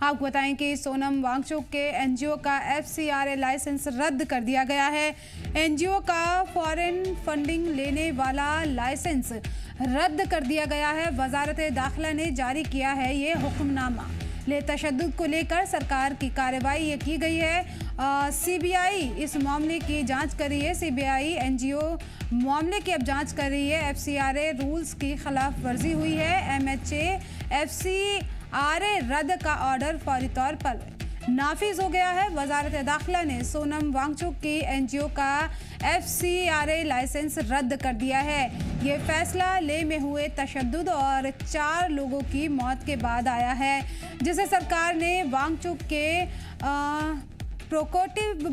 आपको बताएं कि सोनम वांगचुक के एनजीओ का एफसीआरए लाइसेंस रद्द कर दिया गया है। एनजीओ का फॉरेन फंडिंग लेने वाला लाइसेंस रद्द कर दिया गया है। वजारत दाखिला ने जारी किया है ये हुक्मनामा। तशद्दुद को लेकर सरकार की कार्रवाई ये की गई है। सीबीआई इस मामले की जांच कर रही है। सीबीआई एनजीओ मामले की अब जांच कर रही है। एफसीआरए रूल्स की खिलाफ वर्जी हुई है। एमएचए एफसीआरए रद्द का ऑर्डर फौरी तौर पर नाफिज हो गया है। वजारत दाखिला ने सोनम वांगचुक की एनजीओ का एफसीआरए लाइसेंस रद्द कर दिया है। ये फैसला लेह में हुए तशद्दुद और 4 लोगों की मौत के बाद आया है, जिसे सरकार ने वांगचुक के प्रोवोकेटिव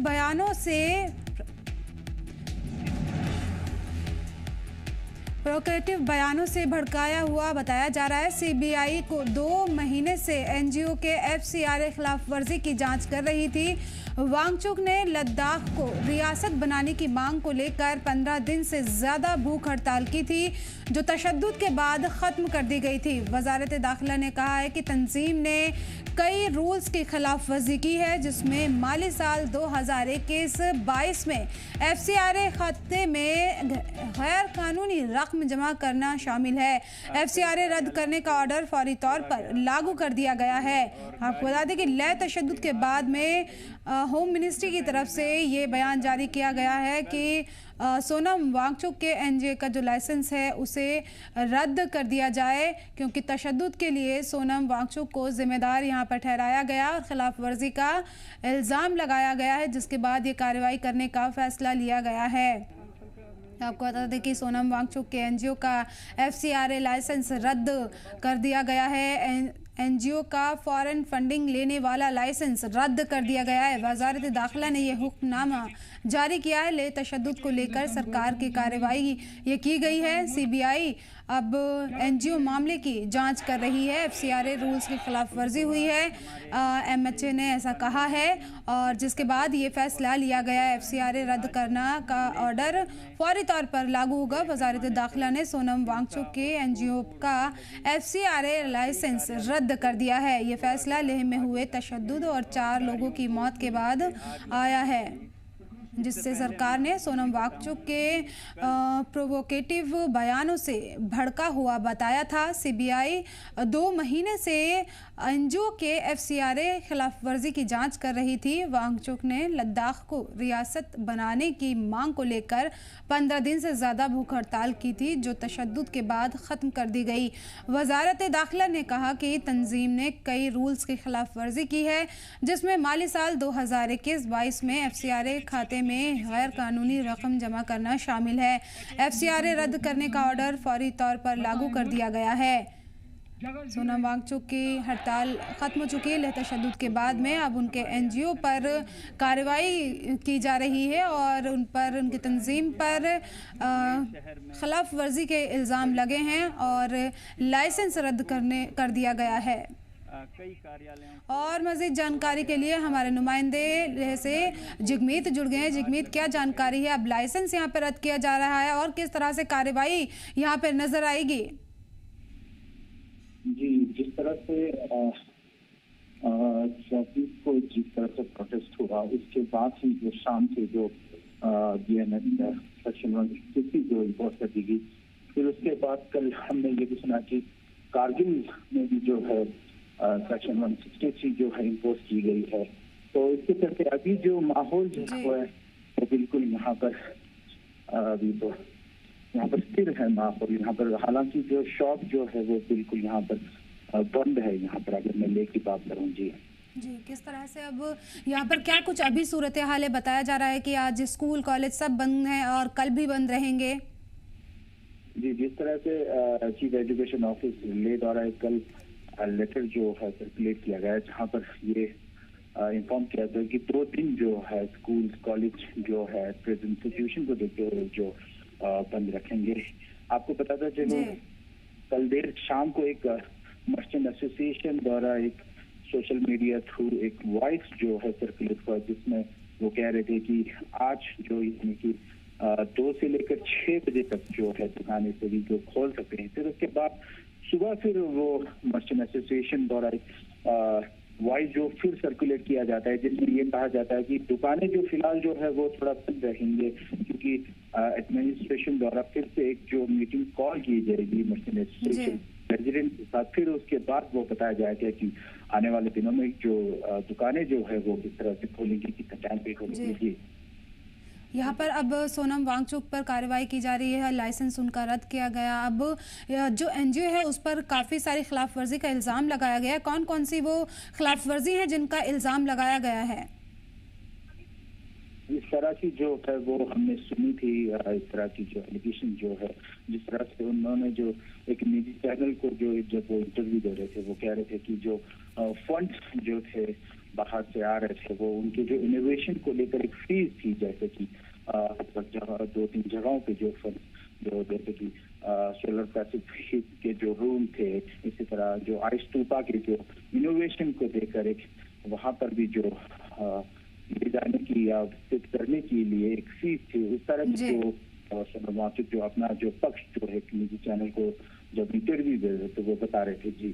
बयानों से भड़काया हुआ बताया जा रहा है। सीबीआई को 2 महीने से एनजीओ के एफसीआरए खिलाफ वर्जी की जांच कर रही थी। वांगचुक ने लद्दाख को रियासत बनाने की मांग को लेकर 15 दिन से ज़्यादा भूख हड़ताल की थी, जो तशद्दुद के बाद ख़त्म कर दी गई थी। वजारत दाखिला ने कहा है कि तंजीम ने कई रूल्स की खिलाफ वर्जी की है, जिसमें माली साल 2021-22 में एफसीआरए खाते में गैर कानूनी रकम जमा करना शामिल है। एफसीआरए रद्द करने का ऑर्डर फौरी तौर पर लागू कर दिया गया है। आपको बता दें कि लय तशद्दुद के बाद में होम मिनिस्ट्री की तरफ से ये बयान जारी किया गया है कि सोनम वांगचुक के एनजीओ का जो लाइसेंस है उसे रद्द कर दिया जाए, क्योंकि तशद्दुद के लिए सोनम वांगचुक को जिम्मेदार यहाँ पर ठहराया गया और खिलाफ वर्जी का इल्ज़ाम लगाया गया है, जिसके बाद ये कार्रवाई करने का फैसला लिया गया है। आपको बता दें कि सोनम वांगचुक के एनजीओ का एफसीआरए लाइसेंस रद्द कर दिया गया है। एनजीओ का फॉरेन फंडिंग लेने वाला लाइसेंस रद्द कर दिया गया है। वजारत दाखिला ने यह हुक्मनामा जारी किया है। तशद्दुद को लेकर सरकार की कार्रवाई ये की गई है। सीबीआई अब एनजीओ मामले की जांच कर रही है। एफसीआरए रूल्स की खिलाफ वर्जी हुई है, एमएचए ने ऐसा कहा है, और जिसके बाद ये फैसला लिया गया है। एफसीआरए रद्द करना का ऑर्डर फौरी तौर पर लागू होगा। वजारत दाखिला ने सोनम वांगचुक के एनजीओ का एफसीआरए लाइसेंस रद्द कर दिया है। ये फैसला लेह में हुए तशद्दुद और 4 लोगों की मौत के बाद आया है, जिससे सरकार ने सोनम वांगचुक के प्रोवोकेटिव बयानों से भड़का हुआ बताया था। सीबीआई 2 महीने से एनजीओ के एफसीआरए खिलाफ वर्जी की जांच कर रही थी। वांगचुक ने लद्दाख को रियासत बनाने की मांग को लेकर 15 दिन से ज़्यादा भूख हड़ताल की थी, जो तशद्दुद के बाद ख़त्म कर दी गई। वजारत दाखिला ने कहा कि तंजीम ने कई रूल्स की खिलाफ वर्जी की है, जिसमें माली साल 2021-22 में एफसीआरए खाते में गैर कानूनी रकम जमा करना शामिल है। एफसीआरए रद्द करने का ऑर्डर फौरी तौर पर लागू कर दिया गया है। सोनम वांगचुक की हड़ताल खत्म हो चुकी है। तशद्दुद के बाद में अब उनके एनजीओ पर कार्रवाई की जा रही है और उन पर, उनकी तंजीम पर खिलाफ वर्जी के इल्ज़ाम लगे हैं और लाइसेंस रद्द कर दिया गया है। कई कार्यालयों और मज़ीद जानकारी के लिए हमारे नुमाइंदे से जिगमीत जुड़ गए हैं। जिगमीत, क्या जानकारी है? अब लाइसेंस यहाँ पर रद्द किया जा रहा है और किस तरह से कार्रवाई यहाँ पर नजर आएगी? जी, जिस तरह से 24 को जिस तरह से प्रोटेस्ट हुआ, उसके बाद ही जो शाम से जो बीएनएस सेक्शन 160 जो इम्पोज कर दी गई, फिर उसके बाद कल हमने ये भी सुना कि कारगिल में भी जो है सेक्शन 163 जो है इम्पोज की गई है। तो इसके चलते अभी जो माहौल जो है वो बिल्कुल यहाँ पर अभी तो यहाँ पर स्थिर है माहौल। यहाँ पर हालांकि जो शॉप जो है वो बिल्कुल यहाँ पर बंद है। यहाँ पर अगर मैं लेह की बात करूँ जी, किस तरह से अब यहाँ पर क्या कुछ अभी सूरत हाल है? बताया जा रहा है कि आज स्कूल कॉलेज सब बंद हैं और कल भी बंद रहेंगे। जी, जिस तरह से चीफ एजुकेशन ऑफिस लेह द्वारा कल लेटर जो है सर्कुलेट किया गया है, जहाँ पर ये इन्फॉर्म किया गया कि 2 दिन जो है स्कूल कॉलेज जो है प्रेजेंट सिचुएशन को देखते हुए जो बंद रखेंगे। आपको बताता चलो, कल देर शाम को एक मर्चेंट एसोसिएशन द्वारा एक सोशल मीडिया थ्रू एक वॉइस जो है सर्कुलेट हुआ, जिसमें वो कह रहे थे कि आज जो यानी कि 2 से लेकर 6 बजे तक जो है दुकानें सभी जो खोल सकते हैं। फिर उसके बाद सुबह फिर वो मर्चेंट एसोसिएशन द्वारा वॉइस जो फिर सर्कुलेट किया जाता है, जिसमें ये कहा जाता है कि दुकानें जो फिलहाल जो है वो थोड़ा बंद रहेंगे, क्योंकि एडमिनिस्ट्रेशन द्वारा फिर से एक जो मीटिंग कॉल की जाएगी मर्चेंडाइज प्रेसिडेंट के साथ, फिर उसके बाद वो बताया जाएगा कि आने वाले दिनों में जो दुकानें जो है वो किस तरह से खोलेंगी, कितना टाइम पे खोलेंगी। यहाँ पर अब सोनम वांगचुक पर कार्रवाई की जा रही है, लाइसेंस उनका रद्द किया गया। अब जो एनजीओ है उस पर काफ़ी सारी खिलाफ वर्जी का इल्ज़ाम लगाया गया है। कौन कौन सी वो खिलाफ वर्जी है जिनका इल्ज़ाम लगाया गया है? इस तरह की जो है वो हमने सुनी थी, इस तरह की जो एलिगेशन जो है, जिस तरह से उन्होंने जो एक निजी चैनल को जो जब वो इंटरव्यू दे रहे थे, वो कह रहे थे कि जो फंड जो थे बाहर से आ रहे थे, वो उनके जो इनोवेशन को लेकर एक फीस थी, जैसे कि जगह 2-3 जगहों पे जो फंड जो जैसे कि सोलर पैसिफिक के जो रूम थे, इसी तरह जो आइस्तूपा के जो इनोवेशन को देकर एक वहां पर भी जो ले जाने की या विकसित करने के लिए एक फीस थी, उस तरह की जो सोनम वांगचुक जो अपना जो पक्ष जो है निजी चैनल को जब इंटरव्यू दे रहे थे वो बता रहे थे। जी,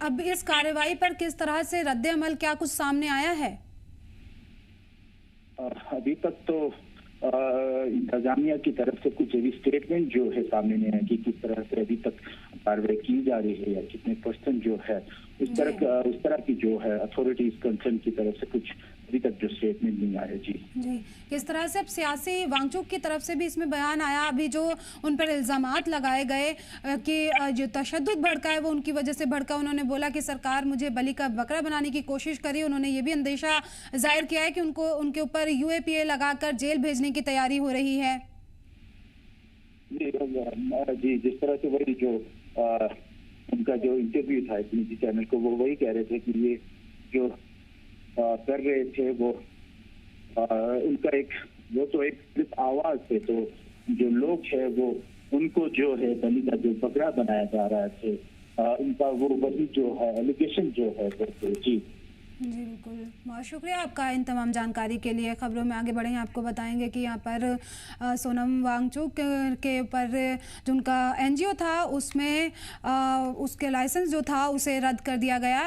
अब इस कार्रवाई पर किस तरह से रद्द अमल, क्या कुछ सामने आया है? अभी तक तो इंतजामिया की तरफ से कुछ अभी स्टेटमेंट जो है सामने नहीं आया कि किस तरह से अभी तक कार्रवाई की जा रही है या कितने % जो है उस तरह की जो है अथॉरिटीज कंसर्न की तरफ से कुछ अभी तक जो स्टेटमेंट नहीं आया। जी, किस तरह से अब सियासी वांगचुक की तरफ से भी इसमें बयान आया, अभी जो उन पर इल्जामात लगाए गए कि जो तशद्दुद भड़का है वो उनकी वजह से भड़का। उन्होंने बोला कि सरकार मुझे बलि का बकरा बनाने की कोशिश करी। उन्होंने ये भी अंदेशा जाहिर किया है कि उनके ऊपर UAPA लगाकर जेल भेजने की तैयारी हो रही है। जी, जिस तरह से वही जो उनका जो इंटरव्यू था एक निजी चैनल को, वो वही कह रहे थे कि ये जो कर रहे थे वो उनका एक वो तो एक सिर्फ आवाज थे, तो जो लोग है वो उनको जो है बलि का जो बकरा बनाया जा रहा थे, उनका वो वही जो है एलिगेशन जो है वो। जी बिल्कुल, बहुत शुक्रिया आपका इन तमाम जानकारी के लिए। खबरों में आगे बढ़ेंगे, आपको बताएंगे कि यहाँ पर सोनम वांगचुक के ऊपर जो उनका NGO था उसमें उसके लाइसेंस जो था उसे रद्द कर दिया गया।